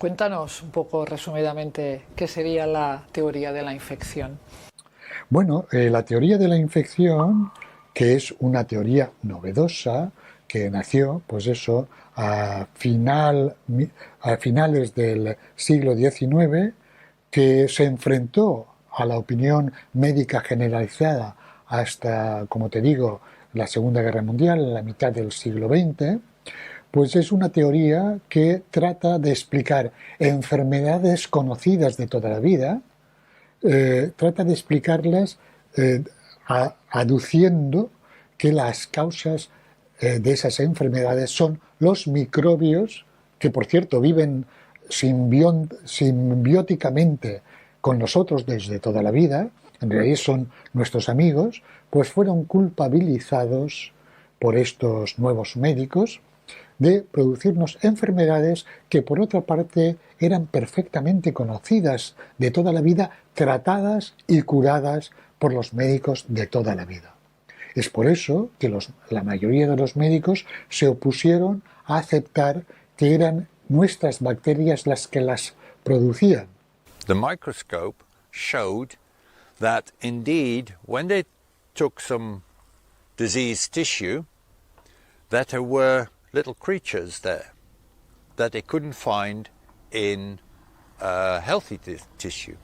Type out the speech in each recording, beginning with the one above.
Cuéntanos un poco resumidamente qué sería la teoría de la infección. Bueno, la teoría de la infección, que es una teoría novedosa, que nació, pues eso, a finales del siglo XIX, que se enfrentó a la opinión médica generalizada hasta, como te digo, la Segunda Guerra Mundial, la mitad del siglo XX, pues es una teoría que trata de explicar enfermedades conocidas de toda la vida, trata de explicarlas eh, aduciendo que las causas de esas enfermedades son los microbios, que por cierto viven simbióticamente con nosotros desde toda la vida, en realidad son nuestros amigos, pues fueron culpabilizados por estos nuevos médicos de producirnos enfermedades que por otra parte eran perfectamente conocidas de toda la vida, tratadas y curadas por los médicos de toda la vida. Es por eso que la mayoría de los médicos se opusieron a aceptar que eran nuestras bacterias las que las producían. The microscope showed that indeed when they took some diseased tissue, that there were little creatures there that they couldn't find in healthy tissue.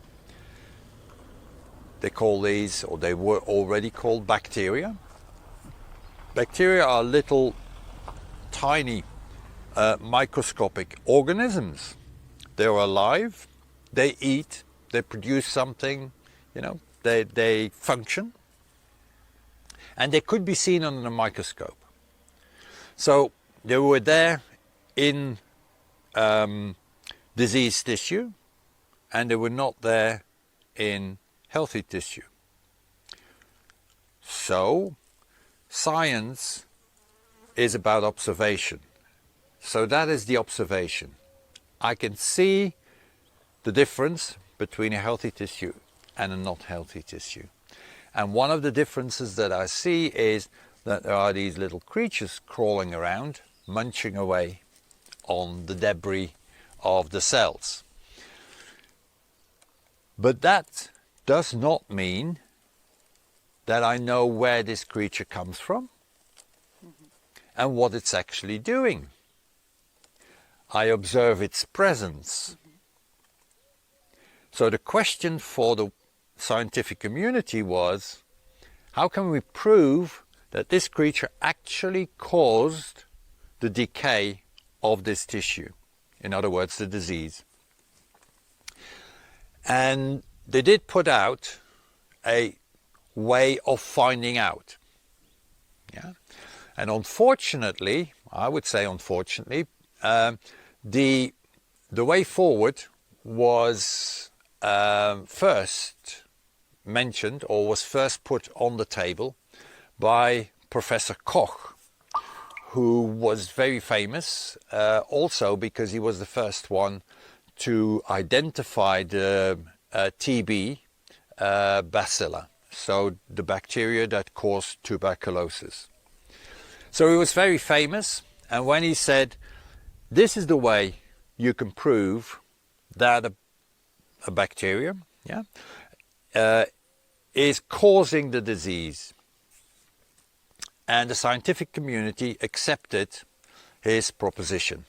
They call these, or they were already called, bacteria. Bacteria are little tiny microscopic organisms. They're alive, they eat, they produce something, they function, and they could be seen under a microscope. So they were there in diseased tissue, and they were not there in healthy tissue. So science is about observation. So that is the observation. I can see the difference between a healthy tissue and a not healthy tissue. And one of the differences that I see is that there are these little creatures crawling around, munching away on the debris of the cells. But that does not mean that I know where this creature comes from and what it's actually doing. I observe its presence. So the question for the scientific community was, how can we prove that this creature actually caused the decay of this tissue? In other words, the disease. And they did put out a way of finding out. Yeah? And unfortunately, I would say unfortunately, the way forward was first mentioned, or was first put on the table by Professor Koch, who was very famous also because he was the first one to identify the TB bacilla, so the bacteria that cause tuberculosis. So he was very famous, and when he said, this is the way you can prove that a bacteria is causing the disease, and the scientific community accepted his proposition.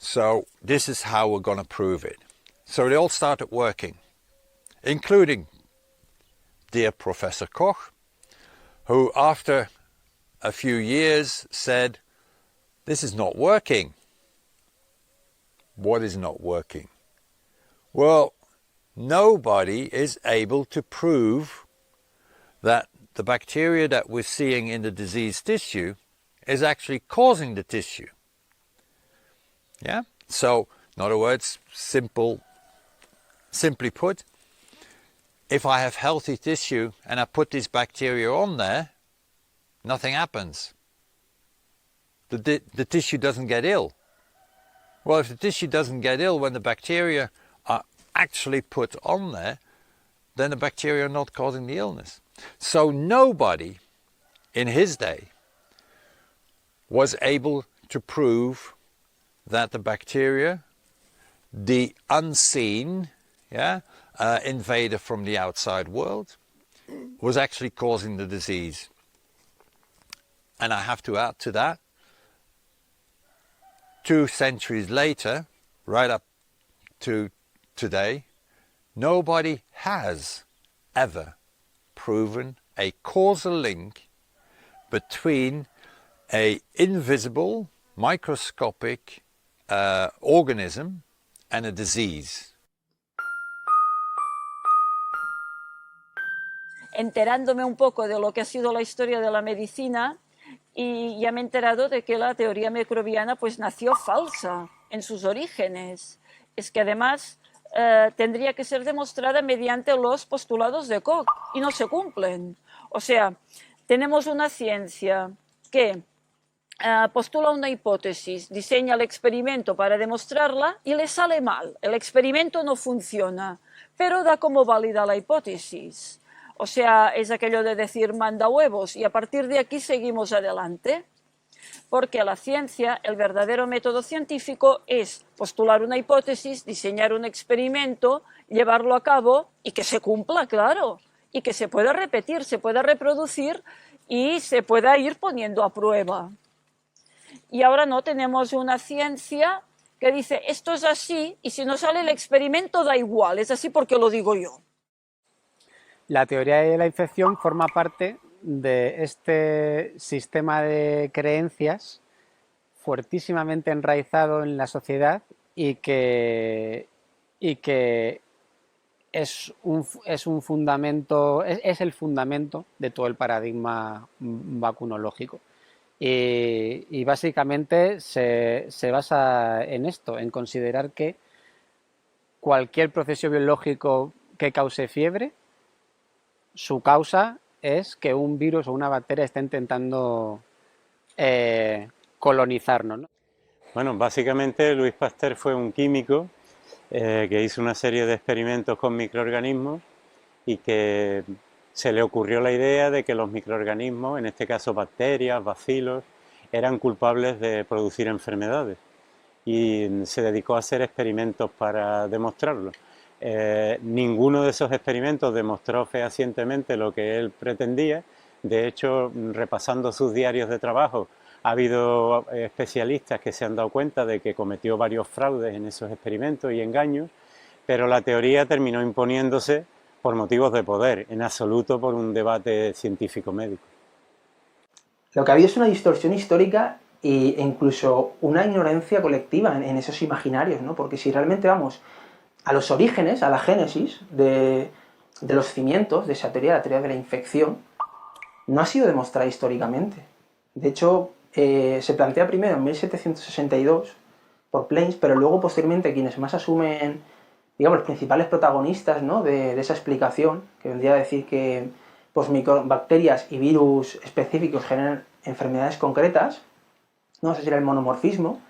So this is how we're going to prove it. So they all started working, including dear Professor Koch, who after a few years said, this is not working. What is not working? Well, nobody is able to prove that the bacteria that we're seeing in the diseased tissue is actually causing the tissue. Yeah? So, in other words, simply put, if I have healthy tissue and I put this bacteria on there, nothing happens. The tissue doesn't get ill. Well, if the tissue doesn't get ill when the bacteria are actually put on there, then the bacteria are not causing the illness. So nobody in his day was able to prove that the bacteria, the unseen invader from the outside world, was actually causing the disease. And I have to add to that, 2 centuries later, right up to today, nobody has ever proven a causal link between an invisible, microscopic organism and a disease. Enterándome un poco de lo que ha sido la historia de la medicina, y ya me he enterado de que la teoría microbiana pues nació falsa en sus orígenes. Es que además tendría que ser demostrada mediante los postulados de Koch y no se cumplen. O sea, tenemos una ciencia que postula una hipótesis, diseña el experimento para demostrarla y le sale mal. El experimento no funciona, pero da como válida la hipótesis. O sea, es aquello de decir manda huevos y a partir de aquí seguimos adelante. Porque la ciencia, el verdadero método científico es postular una hipótesis, diseñar un experimento, llevarlo a cabo y que se cumpla, claro, y que se pueda repetir, se pueda reproducir y se pueda ir poniendo a prueba. Y ahora no tenemos una ciencia que dice esto es así y si no sale el experimento da igual, es así porque lo digo yo. La teoría de la infección forma parte de este sistema de creencias fuertísimamente enraizado en la sociedad y que es un fundamento, es el fundamento de todo el paradigma vacunológico. Y básicamente se basa en esto, en considerar que cualquier proceso biológico que cause fiebre, su causa es que un virus o una bacteria está intentando colonizarnos, ¿no? Bueno, básicamente Louis Pasteur fue un químico que hizo una serie de experimentos con microorganismos y que se le ocurrió la idea de que los microorganismos, en este caso bacterias, bacilos, eran culpables de producir enfermedades y se dedicó a hacer experimentos para demostrarlo. Ninguno de esos experimentos demostró fehacientemente lo que él pretendía. De hecho, repasando sus diarios de trabajo, ha habido especialistas que se han dado cuenta de que cometió varios fraudes en esos experimentos y engaños, pero la teoría terminó imponiéndose por motivos de poder, en absoluto por un debate científico-médico. Lo que ha habido es una distorsión histórica e incluso una ignorancia colectiva en esos imaginarios, ¿no? Porque si realmente vamos a los orígenes, a la génesis de los cimientos de esa teoría, la teoría de la infección, no ha sido demostrada históricamente. De hecho, se plantea primero en 1762 por Plains, pero luego posteriormente quienes más asumen, digamos, los principales protagonistas, ¿no?, de esa explicación, que vendría a decir que pues, bacterias y virus específicos generan enfermedades concretas, ¿no? Ese sería el monomorfismo.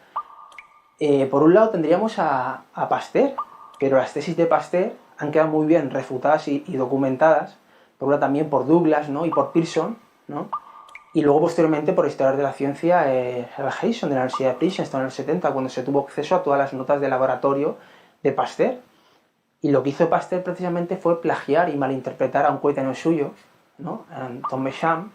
Por un lado tendríamos a Pasteur, pero las tesis de Pasteur han quedado muy bien refutadas y documentadas, por un lado también por Douglas, ¿no?, y por Pearson, ¿no?, y luego posteriormente por historiadores de la ciencia, Hayson de la Universidad de Princeton en los 70, cuando se tuvo acceso a todas las notas de laboratorio de Pasteur. Y lo que hizo Pasteur precisamente fue plagiar y malinterpretar a un coetáneo suyo, ¿no?, Tom Béchamp,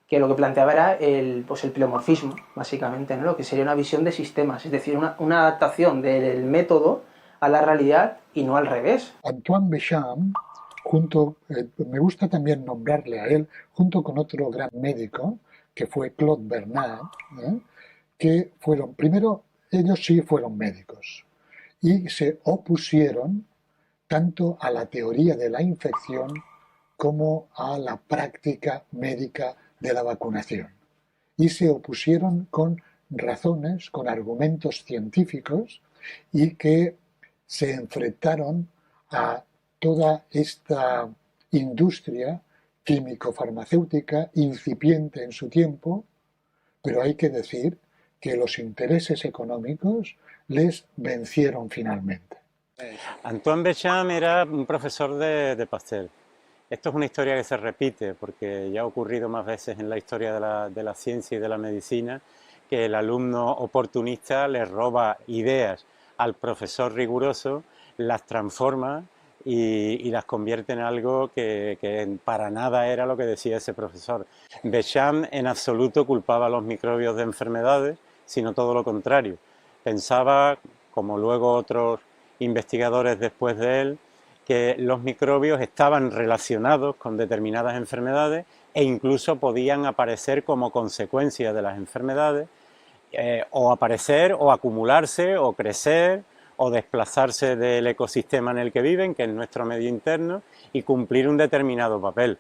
que lo que planteaba era el pleomorfismo, básicamente, ¿no?, lo que sería una visión de sistemas, es decir, una adaptación del método a la realidad y no al revés. Antoine Béchamp me gusta también nombrarle a él, junto con otro gran médico, que fue Claude Bernard, que primero, ellos sí fueron médicos y se opusieron tanto a la teoría de la infección como a la práctica médica de la vacunación. Y se opusieron con razones, con argumentos científicos, y que se enfrentaron a toda esta industria químico-farmacéutica incipiente en su tiempo, pero hay que decir que los intereses económicos les vencieron finalmente. Antoine Béchamp era un profesor de Pasteur. Esto es una historia que se repite porque ya ha ocurrido más veces en la historia de la ciencia y de la medicina que el alumno oportunista le roba ideas al profesor riguroso, las transforma y las convierte en algo que para nada era lo que decía ese profesor. Béchamp en absoluto culpaba a los microbios de enfermedades, sino todo lo contrario. Pensaba, como luego otros investigadores después de él, que los microbios estaban relacionados con determinadas enfermedades e incluso podían aparecer como consecuencia de las enfermedades, o aparecer o acumularse o crecer o desplazarse del ecosistema en el que viven, que es nuestro medio interno, y cumplir un determinado papel.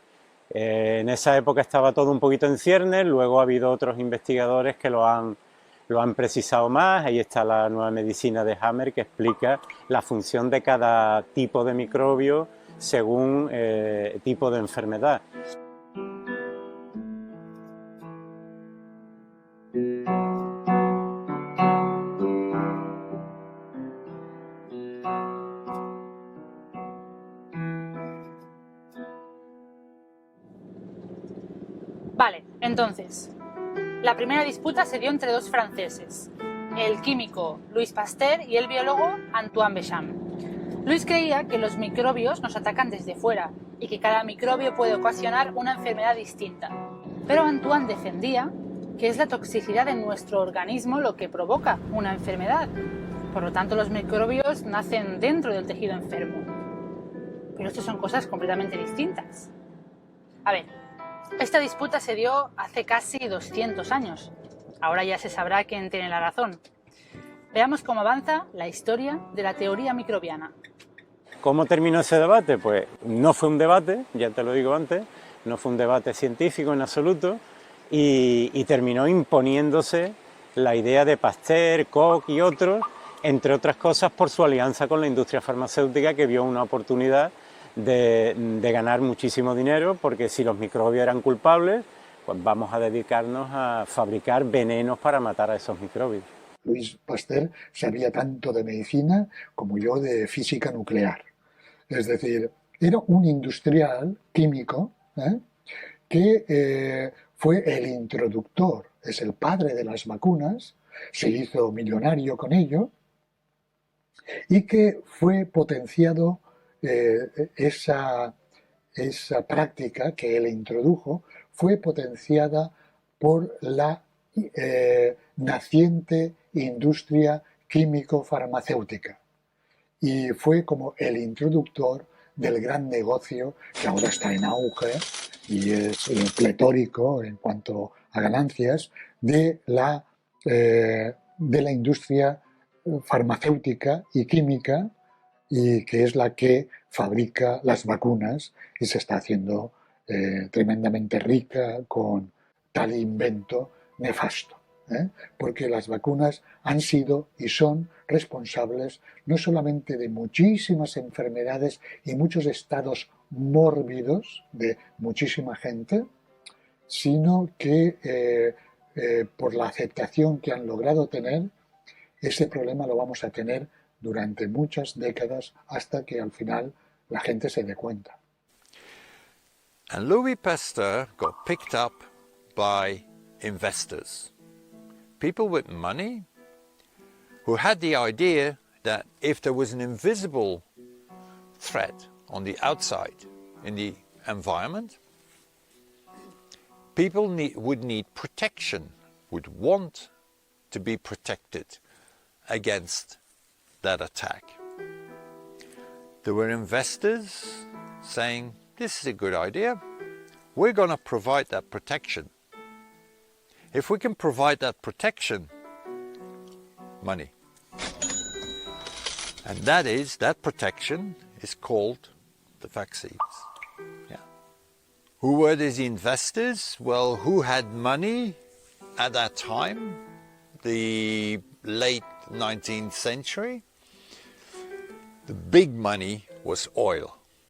En esa época estaba todo un poquito en ciernes, luego ha habido otros investigadores que lo han precisado más. Ahí está la nueva medicina de Hammer, que explica la función de cada tipo de microbio según tipo de enfermedad. Vale, entonces, la primera disputa se dio entre dos franceses, el químico Louis Pasteur y el biólogo Antoine Béchamp. Louis creía que los microbios nos atacan desde fuera y que cada microbio puede ocasionar una enfermedad distinta. Pero Antoine defendía que es la toxicidad de nuestro organismo lo que provoca una enfermedad. Por lo tanto, los microbios nacen dentro del tejido enfermo. Pero esto son cosas completamente distintas. A ver, esta disputa se dio hace casi 200 años. Ahora ya se sabrá quién tiene la razón. Veamos cómo avanza la historia de la teoría microbiana. ¿Cómo terminó ese debate? Pues no fue un debate, ya te lo digo antes, no fue un debate científico en absoluto, y terminó imponiéndose la idea de Pasteur, Koch y otros, entre otras cosas por su alianza con la industria farmacéutica, que vio una oportunidad de ganar muchísimo dinero, porque si los microbios eran culpables, pues vamos a dedicarnos a fabricar venenos para matar a esos microbios. Louis Pasteur sabía tanto de medicina como yo de física nuclear. Es decir, era un industrial químico que fue el introductor, es el padre de las vacunas, se hizo millonario con ello, y que fue potenciado esa práctica que él introdujo, fue potenciada por la naciente industria químico-farmacéutica, y fue como el introductor del gran negocio que ahora está en auge y es pletórico en cuanto a ganancias de la industria farmacéutica y química, y que es la que fabrica las vacunas y se está haciendo tremendamente rica con tal invento nefasto. Porque las vacunas han sido y son responsables no solamente de muchísimas enfermedades y muchos estados mórbidos de muchísima gente, sino que por la aceptación que han logrado tener, ese problema lo vamos a tener durante muchas décadas hasta que al final la gente se dé cuenta. And Louis Pasteur got picked up by investors. People with money who had the idea that if there was an invisible threat on the outside in the environment, people would need protection, would want to be protected against that attack. There were investors saying, this is a good idea. We're going to provide that protection. If we can provide that protection, money. And that protection is called the vaccines. Yeah. Who were these investors? Well, who had money at that time, the late 19th century? The big money was oil.